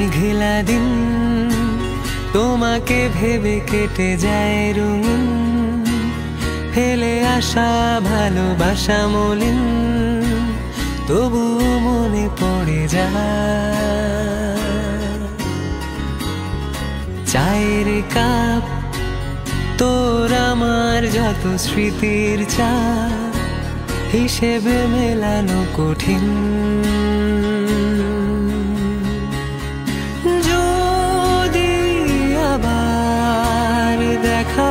মেঘলা দিন তোমাকে ভেবে কেটে যায় রঙিন, ফেলে আসা ভালোবাসা মলিন, তবু মনে পড়ে যায়। চায়ের কাপ তোর আমার যত স্মৃতির চা, হিসেবে মেলানো কঠিন। যদি আবার দেখা